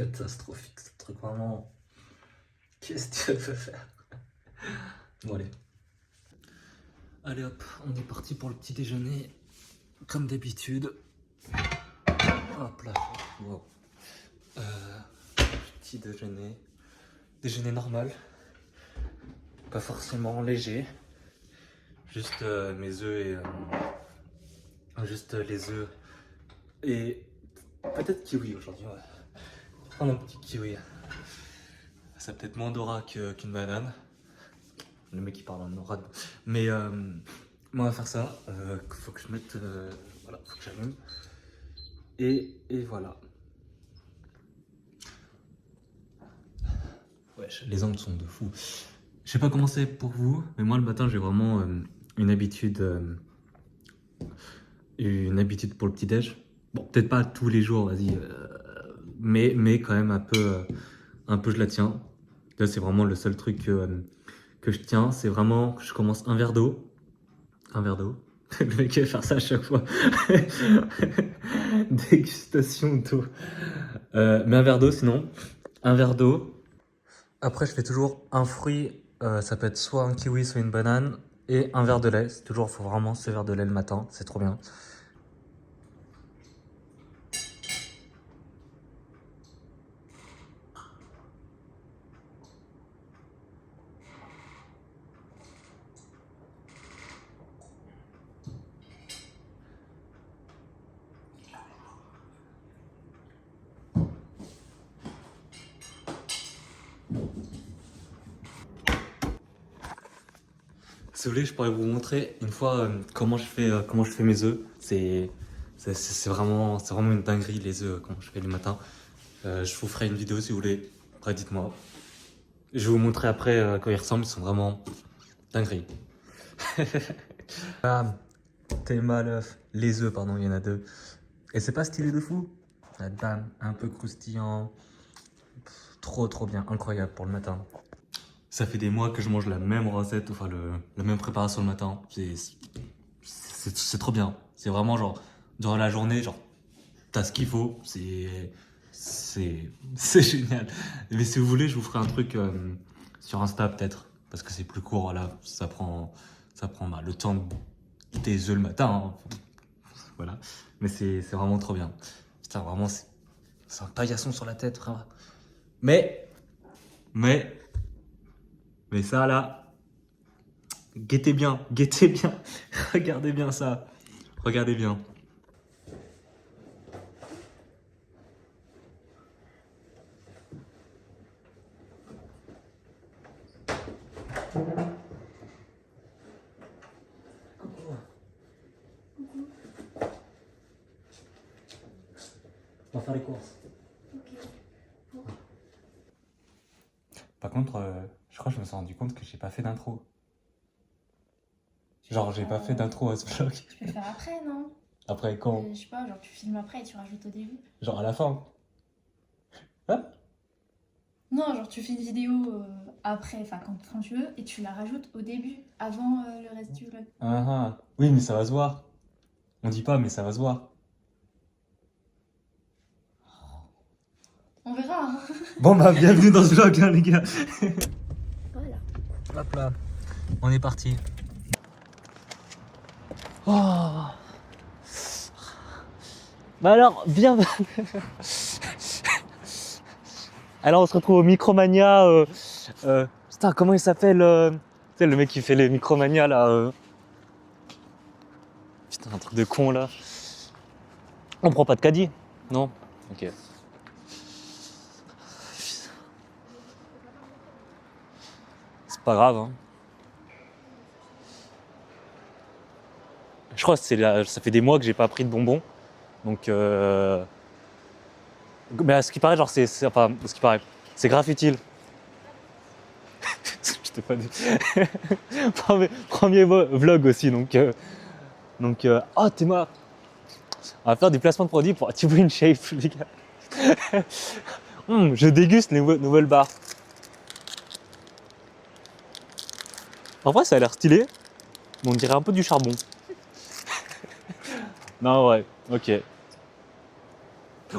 catastrophique ce truc, vraiment. Qu'est-ce que tu veux faire? Bon, allez. Allez hop, on est parti pour le petit déjeuner. Comme d'habitude. Hop là. Wow. Petit déjeuner. Déjeuner normal. Pas forcément léger. Juste mes œufs et. Juste les œufs. Et. Peut-être kiwi aujourd'hui, ouais. Prendre un petit kiwi. Ça a peut-être moins d'aura qu'une banane. Le mec qui parle en aura. Mais on va faire ça. Faut que je mette. Voilà, faut que j'allume. Et voilà. Wesh, les angles sont de fou. Je sais pas comment c'est pour vous, mais moi le matin j'ai vraiment une habitude pour le petit-déj. Bon, peut-être pas tous les jours, vas-y, mais quand même un peu je la tiens. Là c'est vraiment le seul truc que je tiens, c'est vraiment que je commence un verre d'eau. Un verre d'eau. Le mec va faire ça à chaque fois. Dégustation d'eau. Mais un verre d'eau sinon. Un verre d'eau. Après, je fais toujours un fruit, ça peut être soit un kiwi, soit une banane, et un verre de lait. C'est toujours, faut vraiment ce verre de lait le matin, c'est trop bien. Si vous voulez, je pourrais vous montrer une fois comment je fais mes œufs. C'est vraiment une dinguerie les œufs quand je fais le matin. Je vous ferai une vidéo si vous voulez. Après, dites-moi. Je vais vous montrer après quand ils ressemblent. Ils sont vraiment dingueries. Bam, t'es mal. Les œufs, pardon, il y en a deux. Et c'est pas stylé de fou. Bam, un peu croustillant. Trop bien, incroyable pour le matin. Ça fait des mois que je mange la même recette, enfin la même préparation le matin. C'est trop bien. C'est vraiment genre, durant la journée, genre, t'as ce qu'il faut. C'est génial. Mais si vous voulez, je vous ferai un truc sur Insta peut-être. Parce que c'est plus court, voilà. Ça prend bah, le temps des œufs le matin. Hein. Voilà. Mais c'est vraiment trop bien. Putain, vraiment, c'est un paillasson sur la tête, frère. Mais ça là, guettez bien, regardez bien ça, regardez bien. On va faire les courses. Par contre, je crois que je me suis rendu compte que j'ai pas fait d'intro. Genre, j'ai pas fait d'intro à ce vlog. Tu peux le faire après, non? Après quand? Je sais pas, genre tu filmes après et tu rajoutes au début. Genre à la fin? Hein? Non, genre tu fais une vidéo après, enfin quand tu veux, et tu la rajoutes au début, avant le reste du vlog. Ah, oui, mais ça va se voir. On dit pas, mais ça va se voir. On verra. Hein. Bon bah, bienvenue dans ce vlog, hein, les gars. Voilà. Hop là, on est parti. Oh. Bah alors, bien. Alors on se retrouve au Micromania. Putain, comment il s'appelle tu sais, le mec qui fait les Micromania là. Putain, un truc de con là. On prend pas de caddie? Non? Ok. C'est pas grave, hein. Je crois que ça fait des mois que j'ai pas pris de bonbons. Donc mais à ce qui paraît, genre enfin, à ce qui paraît, c'est grave utile. Je t'ai pas dit. Premier vlog aussi, donc oh t'es mort. On va faire du placement de produits pour T-Brain Shape, les gars. Je déguste les nouvelles barres. En vrai, ça a l'air stylé, mais on dirait un peu du charbon. Non, ouais, ok.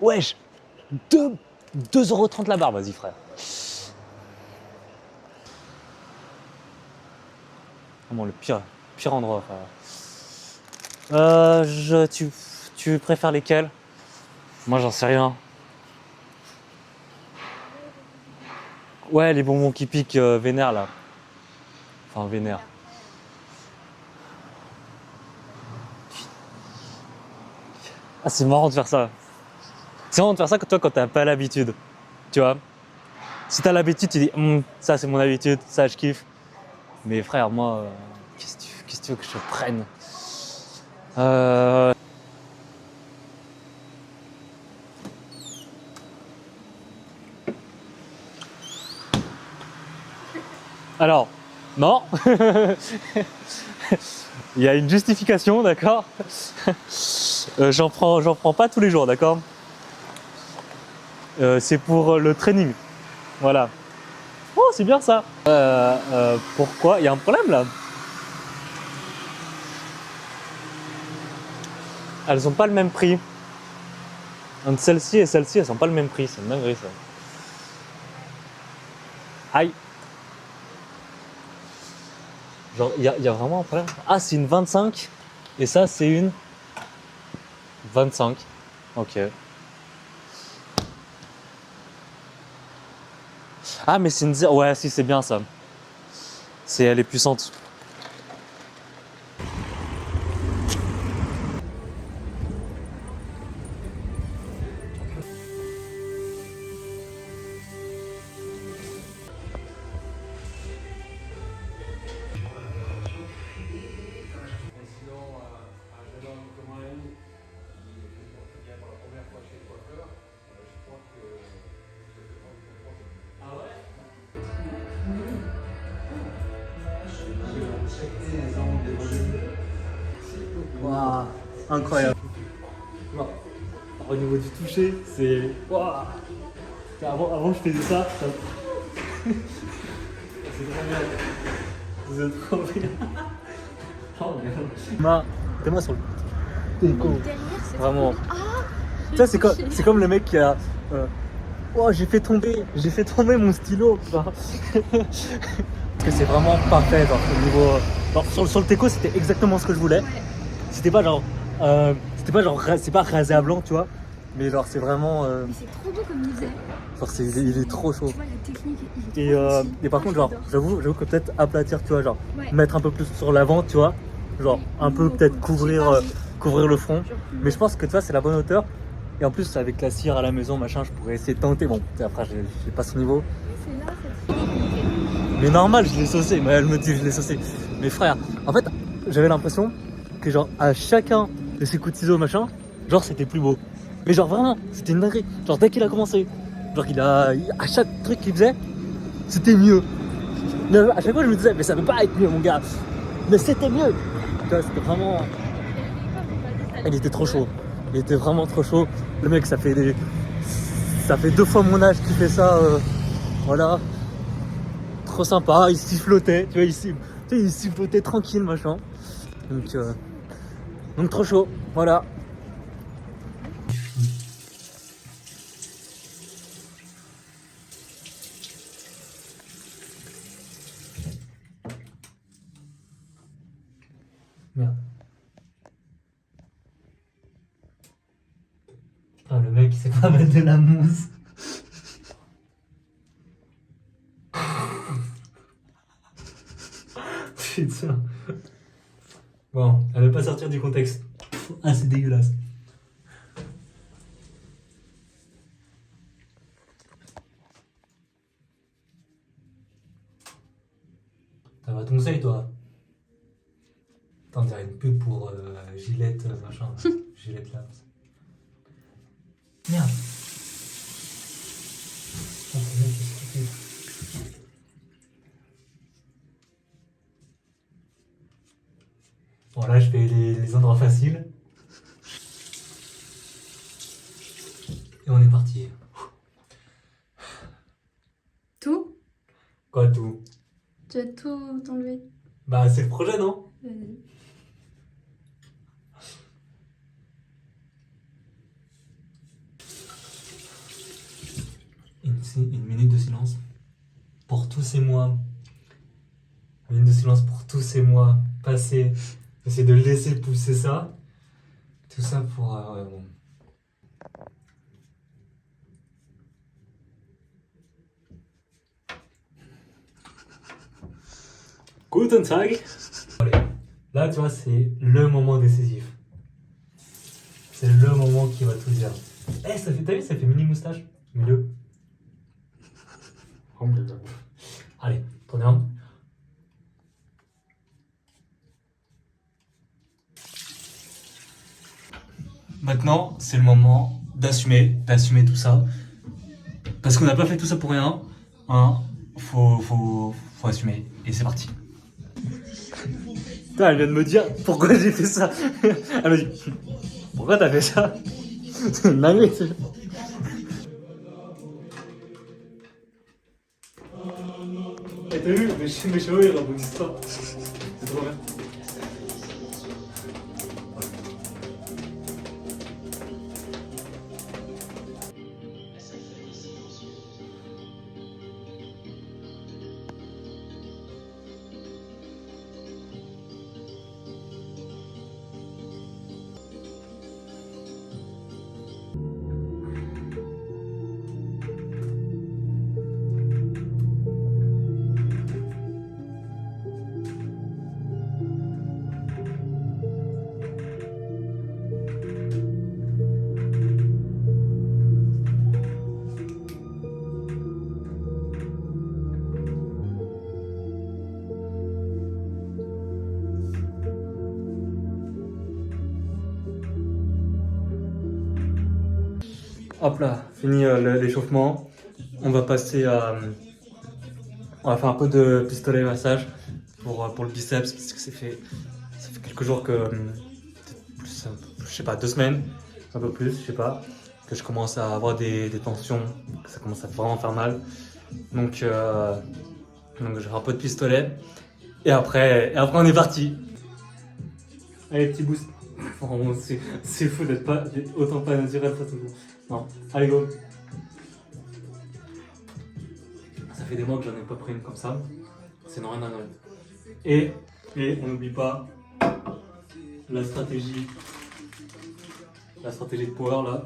Wesh, 2,30 € la barre, vas-y frère. Vraiment le pire endroit, frère. Tu préfères lesquels? Moi j'en sais rien. Ouais, les bonbons qui piquent vénère là. Enfin vénère. Ah c'est marrant de faire ça. C'est marrant de faire ça que toi quand t'as pas l'habitude. Tu vois. Si t'as l'habitude, tu dis ça c'est mon habitude, ça je kiffe. Mais frère, moi, qu'est-ce que tu veux que je prenne? Alors, non. Il y a une justification, d'accord. J'en prends pas tous les jours, d'accord. C'est pour le training, voilà. Oh, c'est bien ça. Pourquoi? Il y a un problème là. Elles ont pas le même prix. Entre celle-ci et celle-ci, elles sont pas le même prix. C'est une dinguerie ça. Aïe. Genre, il y a vraiment un problème. Ah, c'est une 25 et ça, c'est une 25. Ok. Ah, mais c'est une... Ouais, si, c'est bien ça. Elle est puissante. Waouh, incroyable. Bon, au niveau du toucher, c'est... Waouh. Avant, je faisais ça. C'est trop bien. Vous êtes trop bien. Oh merde. T'es-moi sur le déco. Vraiment. Tu sais, c'est comme le mec qui a... Oh, j'ai fait tomber mon stylo. Parce que c'est vraiment parfait, genre, au niveau... Genre, sur le Teco, c'était exactement ce que je voulais. C'était pas genre... c'est pas rasé à blanc, tu vois. Mais genre, c'est vraiment... Mais c'est trop beau comme il faisait. Genre, il est trop chaud. Tu vois, la technique, il est trop stylé. Et par contre, genre, j'avoue que peut-être aplatir, tu vois, genre, Ouais. mettre un peu plus sur l'avant, tu vois. Genre, un peu peut-être couvrir le front. Mais je pense que, tu vois, c'est la bonne hauteur. Et en plus, avec la cire à la maison, machin, je pourrais essayer de tenter. Bon, après, j'ai pas son niveau. C'est là, cette fille. Mais normal, je l'ai saucé. Mais elle me dit, je l'ai saucé. Mais frère, en fait, j'avais l'impression que, genre, à chacun de ses coups de ciseaux, machin, genre, c'était plus beau. Mais genre, vraiment, c'était une dinguerie. Genre, dès qu'il a commencé, genre, à chaque truc qu'il faisait, c'était mieux. Mais à chaque fois, je me disais, mais ça peut pas être mieux, mon gars. Mais c'était mieux. Tu vois, c'était vraiment... Il était trop chaud. Il était vraiment trop chaud. Le mec, ça fait 2 fois mon âge qu'il fait ça. Voilà. Trop sympa. Il sifflotait. Tu vois, il sifflotait tranquille, machin. Donc trop chaud. Voilà. Merde. Putain, le mec il sait pas mettre de la mousse. Putain. Bon, elle veut pas sortir du contexte. Ah, c'est dégueulasse. T'as pas ton conseil, toi? Attends, on dirait une pub pour Gillette, machin. Gillette Labs. Merde. Oh, le mec, il se trompe. Bon, là, je fais les endroits faciles. Et on est parti. Tout? Quoi, tout? Tu vas tout enlever. Bah, c'est le projet, non? Vas-y. une minute de silence pour tous ces mois. Une minute de silence pour tous ces mois passés. Essayer de laisser pousser ça. Tout ça pour... bon. Guten Tag. Allez, là tu vois c'est le moment décisif. C'est le moment qui va tout dire. Eh, ça fait, t'as vu, ça fait mini moustache milieu. Allez, tournez un. Maintenant, c'est le moment d'assumer tout ça. Parce qu'on n'a pas fait tout ça pour rien. Hein, faut assumer. Et c'est parti. Putain, elle vient de me dire pourquoi j'ai fait ça. Elle m'a dit, pourquoi t'as fait ça? C'est une dinguerie. Et t'as vu, mes cheveux ils rebondissent pas. C'est trop bien. Hop là, fini l'échauffement. On va passer à... on va faire un peu de pistolet massage pour le biceps parce que ça fait quelques jours que... plus, je sais pas, 2 semaines, un peu plus, je sais pas, que je commence à avoir des tensions, que ça commence à vraiment faire mal. Donc je vais faire un peu de pistolet. Et après on est parti. Allez, petit boost. Vraiment, c'est fou d'être autant pas naturel face au monde. Non, allez go. Ça fait des mois que j'en ai pas pris une comme ça. C'est non rien à Noël. Et on n'oublie pas la stratégie de power là.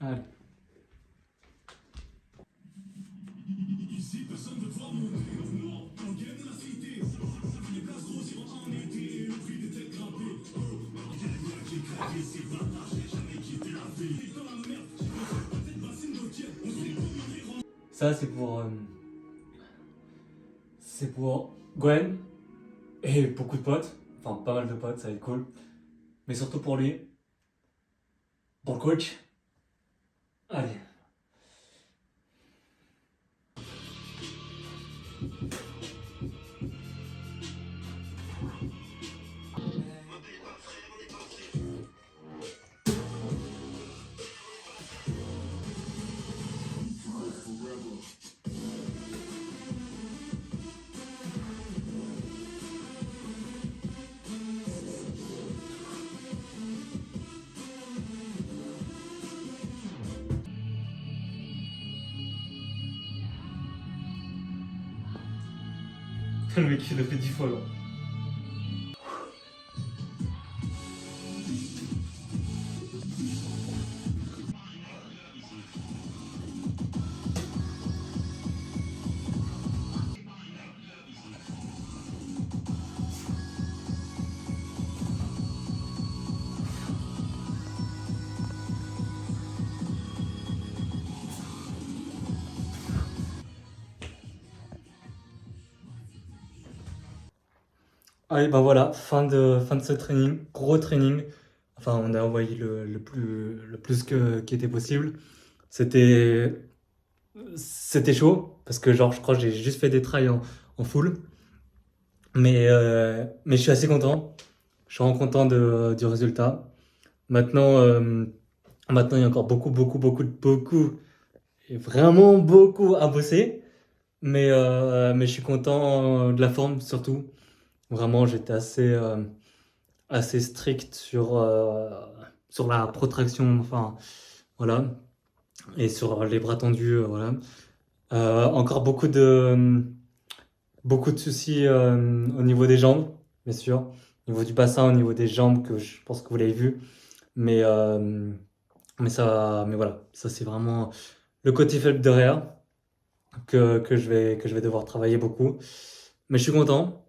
Allez. Ça c'est pour Gwen et beaucoup de potes, enfin pas mal de potes, ça va être cool. Mais surtout pour lui, pour le coach. Allez. Le mec il le fait 10 fois là. Allez, bah voilà, fin de ce training, gros training. Enfin, on a envoyé le plus qui était possible. C'était chaud, parce que genre, je crois que j'ai juste fait des trails en full. Mais je suis assez content. Je suis vraiment content du résultat. Maintenant, maintenant, il y a encore beaucoup, et vraiment beaucoup à bosser. Mais je suis content de la forme surtout. Vraiment, j'étais assez strict sur la protraction, enfin, voilà. Et sur les bras tendus, voilà. Encore beaucoup de soucis au niveau des jambes, bien sûr. Au niveau du bassin, au niveau des jambes, que je pense que vous l'avez vu. Mais, euh, mais voilà, ça c'est vraiment le côté faible derrière que je vais devoir travailler beaucoup. Mais je suis content.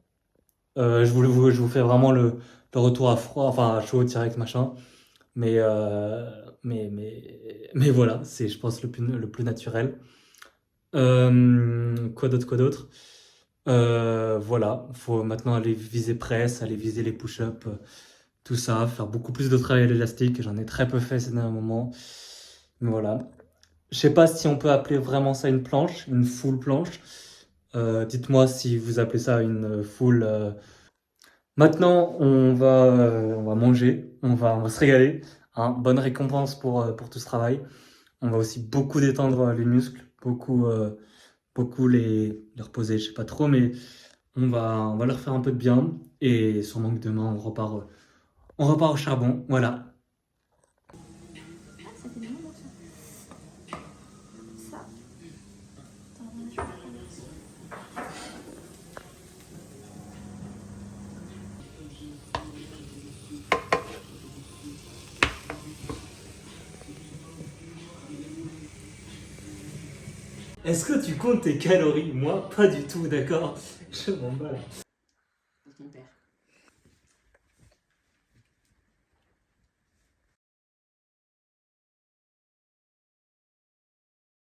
Je vous fais vraiment le retour à froid, enfin à chaud, direct, machin. Mais, euh, mais voilà, c'est je pense le plus naturel. Quoi d'autre? Voilà, faut maintenant aller viser presse, aller viser les push-ups, tout ça, faire beaucoup plus de travail à l'élastique. J'en ai très peu fait ces derniers moments. Mais voilà. Je sais pas si on peut appeler vraiment ça une planche, une full planche. Dites-moi si vous appelez ça une full. Maintenant, on va manger, on va se régaler. Hein. Bonne récompense pour tout ce travail. On va aussi beaucoup détendre les muscles, beaucoup les reposer, je sais pas trop, mais on va leur faire un peu de bien. Et sûrement que demain, on repart au charbon. Voilà. Ah, ça fait bien bon ça. Ça. Attends, je vais faire ça. Est-ce que tu comptes tes calories? Moi, pas du tout, d'accord? Je m'en bats. Pour ton père.